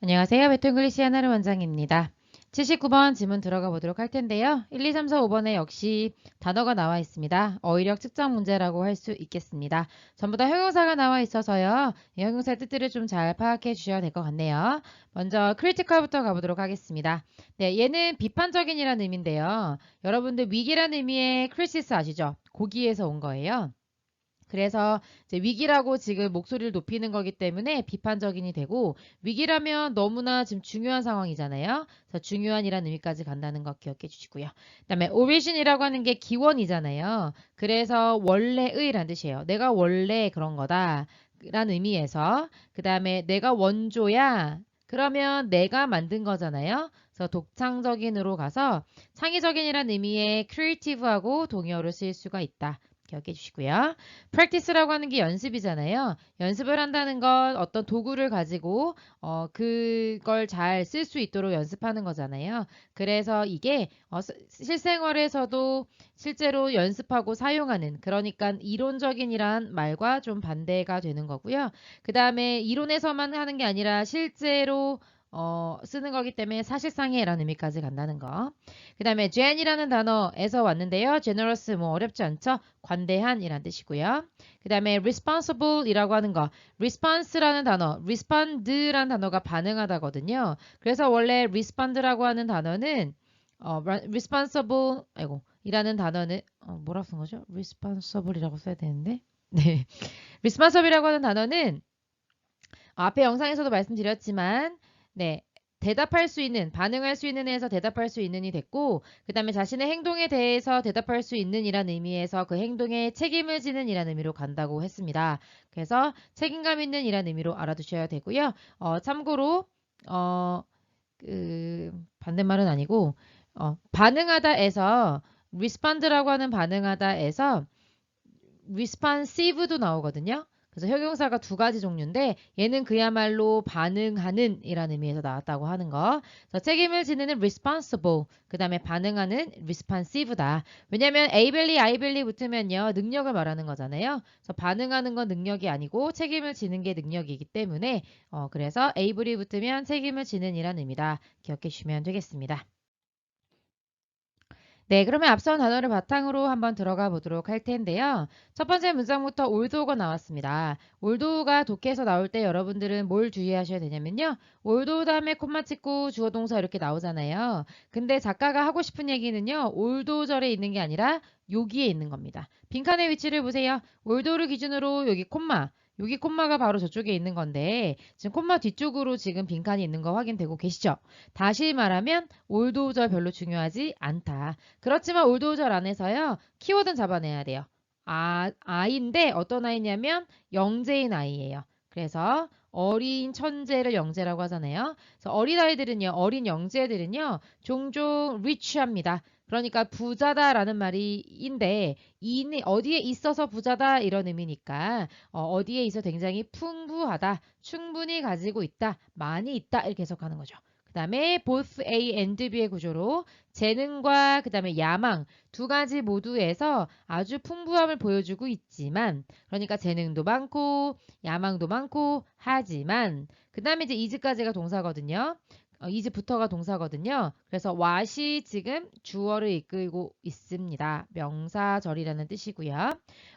안녕하세요. 베토잉글리시 하나를 원장입니다. 79번 지문 들어가 보도록 할 텐데요. 1, 2, 3, 4, 5번에 역시 단어가 나와 있습니다. 어휘력 측정 문제라고 할 수 있겠습니다. 전부 다 형용사가 나와 있어서요. 이 형용사의 뜻들을 좀 잘 파악해 주셔야 될 것 같네요. 먼저 크리티컬부터 가보도록 하겠습니다. 네, 얘는 비판적인이라는 의미인데요. 여러분들 위기라는 의미의 크리시스 아시죠? 거기에서 온 거예요. 그래서 이제 위기라고 지금 목소리를 높이는 거기 때문에 비판적인이 되고, 위기라면 너무나 지금 중요한 상황이잖아요. 그래서 중요한이라는 의미까지 간다는 거 기억해 주시고요. 그다음에 origin이라고 하는 게 기원이잖아요. 그래서 원래의란 뜻이에요. 내가 원래 그런 거다 라는 의미에서, 그 다음에 내가 원조야 그러면 내가 만든 거잖아요. 그래서 독창적인으로 가서 창의적인이라는 의미의 creative하고 동의어를 쓸 수가 있다. 기억해 주시고요. practice라고 하는 게 연습이잖아요. 연습을 한다는 건 어떤 도구를 가지고 그걸 잘 쓸 수 있도록 연습하는 거잖아요. 그래서 이게 실생활에서도 실제로 연습하고 사용하는, 그러니까 이론적인이란 말과 좀 반대가 되는 거고요. 그 다음에 이론에서만 하는 게 아니라 실제로 쓰는 거기 때문에 사실상해라는 의미까지 간다는 거. 그 다음에 gen이라는 단어에서 왔는데요. generous 뭐 어렵지 않죠? 관대한이란 뜻이고요. 그 다음에 responsible이라고 하는 거. response라는 단어, respond라는 단어가 반응하다거든요. 그래서 원래 respond라고 하는 단어는 responsible 이라는 단어는 뭐라고 쓴 거죠? responsible이라고 써야 되는데. 네. responsible이라고 하는 단어는 앞에 영상에서도 말씀드렸지만, 네, 대답할 수 있는, 반응할 수 있는 에서 대답할 수 있는이 됐고, 그 다음에 자신의 행동에 대해서 대답할 수 있는 이란 의미에서 그 행동에 책임을 지는 이란 의미로 간다고 했습니다. 그래서 책임감 있는 이란 의미로 알아두셔야 되고요. 참고로 반대말은 아니고, 반응하다에서 respond라고 하는 반응하다에서 responsive도 나오거든요. 그래서 형용사가 두 가지 종류인데, 얘는 그야말로 반응하는 이라는 의미에서 나왔다고 하는 거. 그래서 책임을 지는 responsible, 그 다음에 반응하는 responsive다. 왜냐면 ability, ability 붙으면요 능력을 말하는 거잖아요. 그래서 반응하는 건 능력이 아니고 책임을 지는 게 능력이기 때문에 그래서 able이 붙으면 책임을 지는 이라는 의미다. 기억해 주시면 되겠습니다. 네, 그러면 앞선 단어를 바탕으로 한번 들어가 보도록 할 텐데요. 첫 번째 문장부터 올도가 나왔습니다. 올도가 독해에서 나올 때 여러분들은 뭘 주의하셔야 되냐면요. 올도 다음에 콤마 찍고 주어 동사 이렇게 나오잖아요. 근데 작가가 하고 싶은 얘기는요. 올도절에 있는 게 아니라 여기에 있는 겁니다. 빈칸의 위치를 보세요. 올도를 기준으로 여기 콤마. 여기 콤마가 바로 저쪽에 있는 건데 지금 콤마 뒤쪽으로 지금 빈칸이 있는 거 확인되고 계시죠? 다시 말하면 올도절 별로 중요하지 않다. 그렇지만 올도우절 안에서요. 키워드는 잡아내야 돼요. 아이인데 어떤 아이냐면 영재인 아이예요. 그래서 어린 천재를 영재라고 하잖아요. 그래서 어린아이들은요. 어린 영재들은요. 종종 rich합니다. 그러니까 부자다라는 말이인데 어디에 있어서 부자다 이런 의미니까 어디에 있어 굉장히 풍부하다, 충분히 가지고 있다, 많이 있다 이렇게 해석하는 거죠. 그 다음에 both A and B의 구조로 재능과 그 다음에 야망 두 가지 모두에서 아주 풍부함을 보여주고 있지만, 그러니까 재능도 많고 야망도 많고 하지만, 그 다음에 이제 is까지가 동사거든요. is부터가 동사거든요. 그래서 what이 지금 주어를 이끌고 있습니다. 명사절이라는 뜻이고요.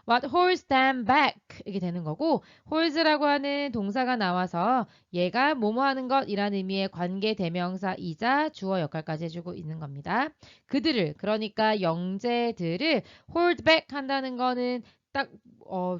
What holds them back 이게 되는 거고, holds라고 하는 동사가 나와서 얘가 뭐뭐 하는 것이라는 의미의 관계 대명사이자 주어 역할까지 해주고 있는 겁니다. 그들을, 그러니까 영재들을 hold back 한다는 거는 딱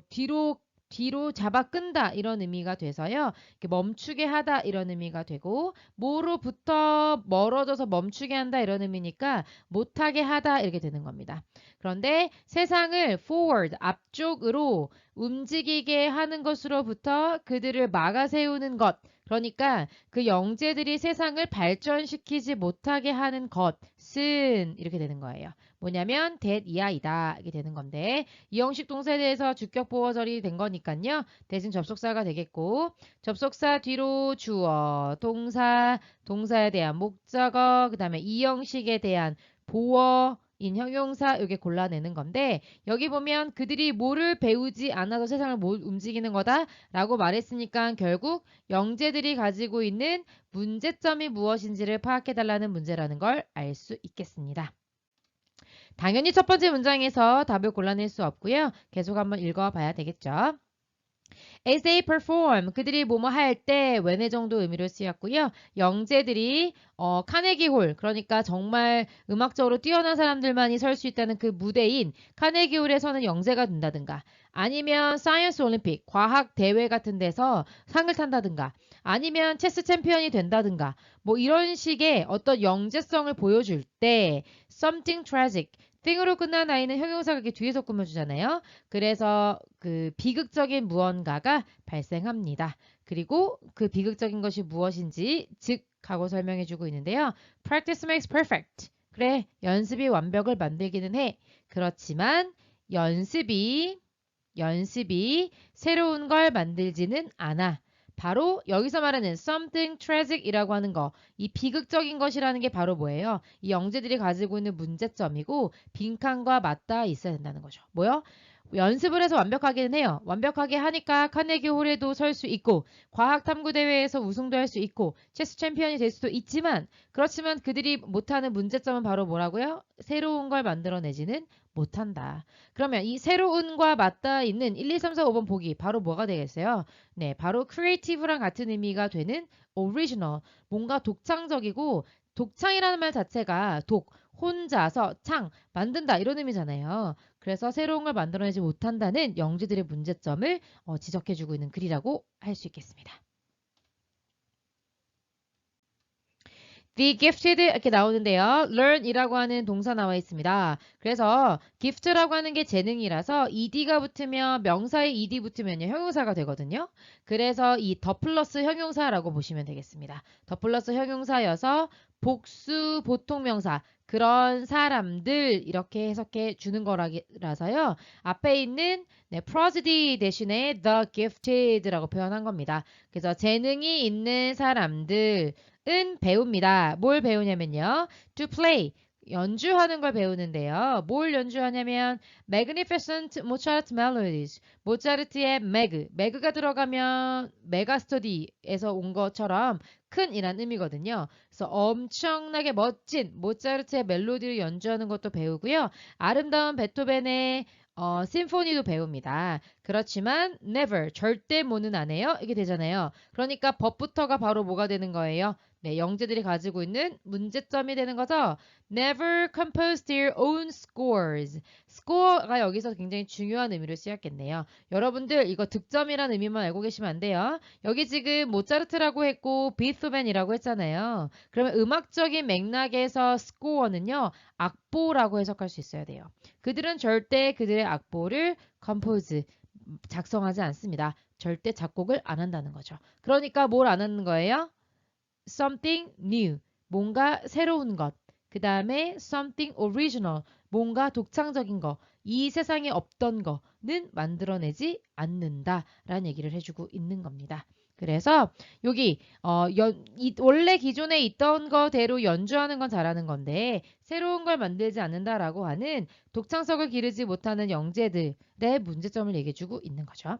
뒤로 잡아 끈다 이런 의미가 돼서요. 이렇게 멈추게 하다 이런 의미가 되고, 뭐로부터 멀어져서 멈추게 한다 이런 의미니까 못하게 하다 이렇게 되는 겁니다. 그런데 세상을 forward 앞쪽으로 움직이게 하는 것으로부터 그들을 막아 세우는 것, 그러니까 그 영재들이 세상을 발전시키지 못하게 하는 것은 이렇게 되는 거예요. 뭐냐면 that 이하이다 이게 되는 건데, 이 형식 동사에 대해서 주격 보어절이 된 거니까요. 대신 접속사가 되겠고, 접속사 뒤로 주어, 동사, 동사에 대한 목적어, 그 다음에 이 형식에 대한 보어 인 형용사 이게 골라내는 건데 여기 보면 그들이 뭐를 배우지 않아서 세상을 못 움직이는 거다라고 말했으니까 결국 영재들이 가지고 있는 문제점이 무엇인지를 파악해달라는 문제라는 걸 알 수 있겠습니다. 당연히 첫 번째 문장에서 답을 골라낼 수 없고요. 계속 한번 읽어봐야 되겠죠. As they perform, 그들이 뭐뭐 할 때 when 정도 의미로 쓰였고요. 영재들이 카네기 홀, 그러니까 정말 음악적으로 뛰어난 사람들만이 설 수 있다는 그 무대인 카네기 홀에서는 영재가 된다든가 아니면 사이언스 올림픽, 과학 대회 같은 데서 상을 탄다든가 아니면 체스 챔피언이 된다든가 뭐 이런 식의 어떤 영재성을 보여줄 때 something tragic, thing으로 끝난 아이는 형용사가 이렇게 뒤에서 꾸며주잖아요. 그래서 그 비극적인 무언가가 발생합니다. 그리고 그 비극적인 것이 무엇인지 즉 하고 설명해주고 있는데요. Practice makes perfect. 그래, 연습이 완벽을 만들기는 해. 그렇지만 연습이 새로운 걸 만들지는 않아. 바로 여기서 말하는 something tragic이라고 하는 거, 이 비극적인 것이라는 게 바로 뭐예요? 이 영재들이 가지고 있는 문제점이고 빈칸과 맞닿아 있어야 된다는 거죠. 뭐요? 연습을 해서 완벽하기는 해요. 완벽하게 하니까 카네기 홀에도 설 수 있고 과학 탐구 대회에서 우승도 할 수 있고 체스 챔피언이 될 수도 있지만 그렇지만 그들이 못하는 문제점은 바로 뭐라고요? 새로운 걸 만들어내지는 못한다. 그러면 이 새로운과 맞닿아 있는 1, 2, 3, 4, 5번 보기 바로 뭐가 되겠어요? 네, 바로 creative랑 같은 의미가 되는 original. 뭔가 독창적이고 독창이라는 말 자체가 혼자서 만든다 이런 의미잖아요. 그래서 새로운 걸 만들어내지 못한다는 영재들의 문제점을 지적해주고 있는 글이라고 할 수 있겠습니다. The gifted 이렇게 나오는데요. learn이라고 하는 동사 나와 있습니다. 그래서 gift라고 하는 게 재능이라서 ed가 붙으면 명사에 ed 붙으면 형용사가 되거든요. 그래서 이 더 플러스 형용사라고 보시면 되겠습니다. 더 플러스 형용사여서 복수 보통명사 그런 사람들 이렇게 해석해 주는 거라서요. 앞에 있는 prosody 대신에 the gifted라고 표현한 겁니다. 그래서 재능이 있는 사람들 은 배웁니다. 뭘 배우냐면요. to play. 연주하는 걸 배우는데요. 뭘 연주하냐면 Magnificent Mozart Melodies. 모차르트의 매그가 들어가면 메가스터디에서 온 것처럼 큰이란 의미거든요. 그래서 엄청나게 멋진 모차르트의 멜로디를 연주하는 것도 배우고요. 아름다운 베토벤의 심포니도 배웁니다. 그렇지만 never, 절대 뭐는 안 해요. 이게 되잖아요. 그러니까 법부터가 바로 뭐가 되는 거예요? 네, 영재들이 가지고 있는 문제점이 되는 거죠. Never compose their own scores. score가 여기서 굉장히 중요한 의미로 쓰였겠네요. 여러분들 이거 득점이라는 의미만 알고 계시면 안 돼요. 여기 지금 모차르트라고 했고 비토벤이라고 했잖아요. 그러면 음악적인 맥락에서 score는요. 악보라고 해석할 수 있어야 돼요. 그들은 절대 그들의 악보를 compose, 작성하지 않습니다. 절대 작곡을 안 한다는 거죠. 그러니까 뭘 안 하는 거예요? something new, 뭔가 새로운 것. 그 다음에 something original, 뭔가 독창적인 거. 이 세상에 없던 거는 만들어내지 않는다라는 얘기를 해주고 있는 겁니다. 그래서 여기 원래 기존에 있던 거대로 연주하는 건 잘하는 건데 새로운 걸 만들지 않는다라고 하는 독창성을 기르지 못하는 영재들의 문제점을 얘기해주고 있는 거죠.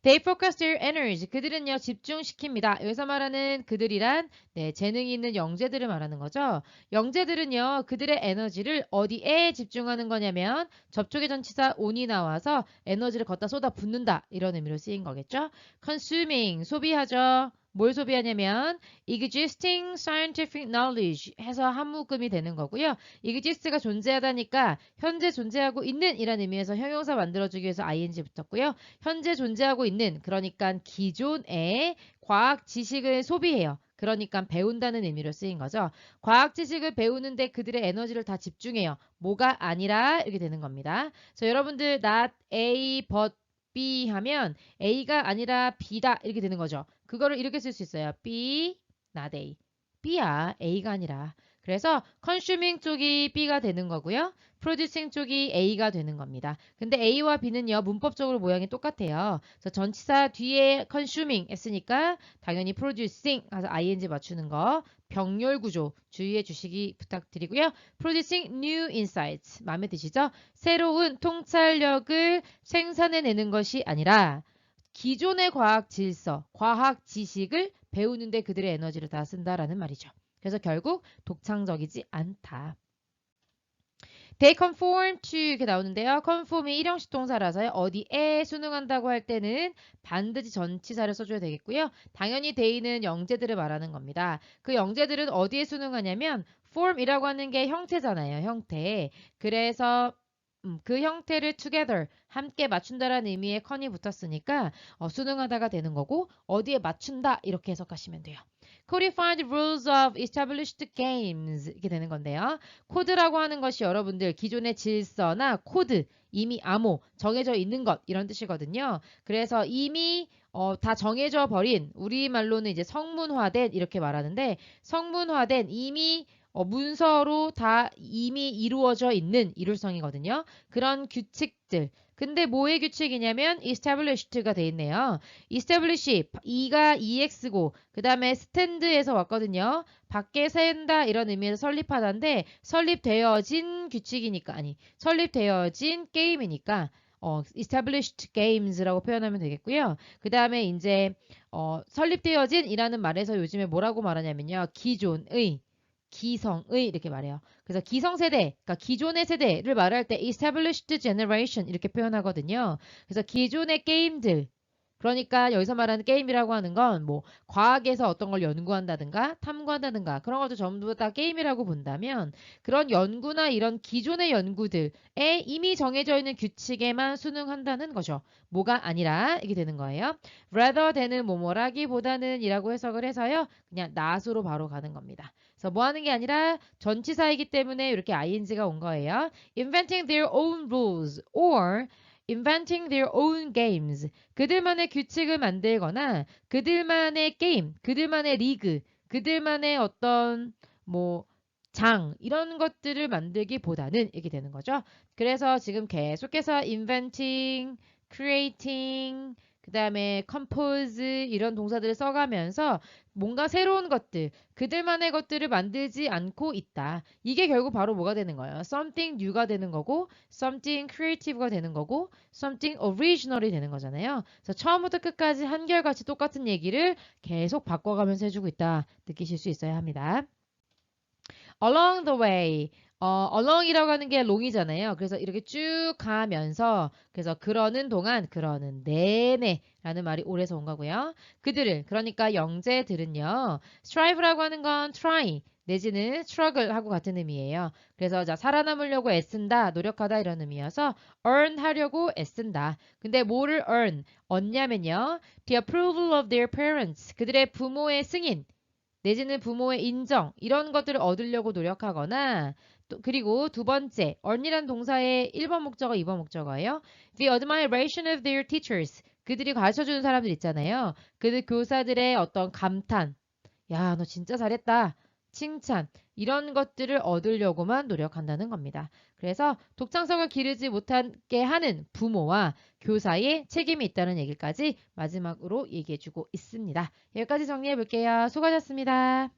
They focus their energy. 그들은요 집중시킵니다. 여기서 말하는 그들이란 재능이 있는 영재들을 말하는 거죠. 영재들은요 그들의 에너지를 어디에 집중하는 거냐면 접촉의 전치사 on이 나와서 에너지를 걷다 쏟아 붓는다 이런 의미로 쓰인 거겠죠. Consuming 소비하죠. 뭘 소비하냐면 existing scientific knowledge 해서 한 묶음이 되는 거고요. exist가 존재하다니까 현재 존재하고 있는 이란 의미에서 형용사 만들어주기 위해서 ing 붙었고요. 현재 존재하고 있는 그러니까 기존의 과학 지식을 소비해요. 그러니까 배운다는 의미로 쓰인 거죠. 과학 지식을 배우는데 그들의 에너지를 다 집중해요. 뭐가 아니라 이렇게 되는 겁니다. 여러분들 not A but B 하면 A가 아니라 B다 이렇게 되는 거죠. 그거를 이렇게 쓸 수 있어요. B, not A. B야 A가 아니라. 그래서 consuming 쪽이 B가 되는 거고요. producing 쪽이 A가 되는 겁니다. 근데 A와 B는요, 문법적으로 모양이 똑같아요. 그래서 전치사 뒤에 consuming 했으니까 당연히 producing 가서 ing 맞추는 거. 병렬 구조 주의해 주시기 부탁드리고요. producing new insights 마음에 드시죠? 새로운 통찰력을 생산해내는 것이 아니라 기존의 과학 질서, 과학 지식을 배우는데 그들의 에너지를 다 쓴다라는 말이죠. 그래서 결국 독창적이지 않다. They conform to 이렇게 나오는데요. conform이 일형식 동사라서요. 어디에 순응한다고 할 때는 반드시 전치사를 써줘야 되겠고요. 당연히 they는 영재들을 말하는 겁니다. 그 영재들은 어디에 순응하냐면 form이라고 하는 게 형태잖아요. 형태. 그래서 그 형태를 together 함께 맞춘다라는 의미의 con이 붙었으니까 순응하다가 되는 거고 어디에 맞춘다 이렇게 해석하시면 돼요. Codified rules of established games 이렇게 되는 건데요. 코드라고 하는 것이 여러분들 기존의 질서나 코드, 이미 암호, 정해져 있는 것 이런 뜻이거든요. 그래서 이미 다 정해져 버린 우리말로는 이제 성문화된 이렇게 말하는데 성문화된 이미 문서로 다 이미 이루어져 있는 이룰성이거든요. 그런 규칙들. 근데 뭐의 규칙이냐면 established가 돼 있네요. establish, E가 EX고 그 다음에 stand에서 왔거든요. 밖에 세운다 이런 의미에서 설립하다인데 설립되어진 규칙이니까 아니 설립되어진 게임이니까 established games라고 표현하면 되겠고요. 그 다음에 이제 설립되어진 이라는 말에서 요즘에 뭐라고 말하냐면요. 기존의 기성의 이렇게 말해요. 그래서 기성세대, 그러니까 기존의 세대를 말할 때 established generation 이렇게 표현하거든요. 그래서 기존의 게임들, 그러니까 여기서 말하는 게임이라고 하는 건 뭐 과학에서 어떤 걸 연구한다든가 탐구한다든가 그런 것도 전부 다 게임이라고 본다면 그런 연구나 이런 기존의 연구들에 이미 정해져 있는 규칙에만 순응한다는 거죠. 뭐가 아니라 이게 되는 거예요. rather than은 뭐뭐라기보다는 이라고 해석을 해서요. 그냥 not으로 바로 가는 겁니다. 그래서 뭐 하는 게 아니라 전치사이기 때문에 이렇게 ing가 온 거예요. inventing their own rules or inventing their own games. 그들만의 규칙을 만들거나 그들만의 게임, 그들만의 리그, 그들만의 어떤 뭐 장 이런 것들을 만들기보다는 이렇게 되는 거죠. 그래서 지금 계속해서 inventing, creating, 그 다음에 compose 이런 동사들을 써가면서 뭔가 새로운 것들, 그들만의 것들을 만들지 않고 있다. 이게 결국 바로 뭐가 되는 거예요? something new가 되는 거고 something creative가 되는 거고 something original이 되는 거잖아요. 그래서 처음부터 끝까지 한결같이 똑같은 얘기를 계속 바꿔가면서 해주고 있다. 느끼실 수 있어야 합니다. along the way. along이라고 하는 게 long이잖아요. 그래서 이렇게 쭉 가면서 그래서 그러는 동안 그러는 내내 라는 말이 올해서 온 거고요. 그들을 그러니까 영재들은요. strive라고 하는 건 try 내지는 struggle 하고 같은 의미예요. 그래서 자 살아남으려고 애쓴다, 노력하다 이런 의미여서 earn 하려고 애쓴다. 근데 뭐를 earn? 얻냐면요. the approval of their parents. 그들의 부모의 승인 내지는 부모의 인정 이런 것들을 얻으려고 노력하거나 또 그리고 두 번째 earn이란 동사의 1번 목적어 2번 목적어예요. The admiration of their teachers 그들이 가르쳐주는 사람들 있잖아요. 그들 교사들의 어떤 감탄 야 너 진짜 잘했다 칭찬 이런 것들을 얻으려고만 노력한다는 겁니다. 그래서 독창성을 기르지 못하게 하는 부모와 교사의 책임이 있다는 얘기까지 마지막으로 얘기해주고 있습니다. 여기까지 정리해 볼게요. 수고하셨습니다.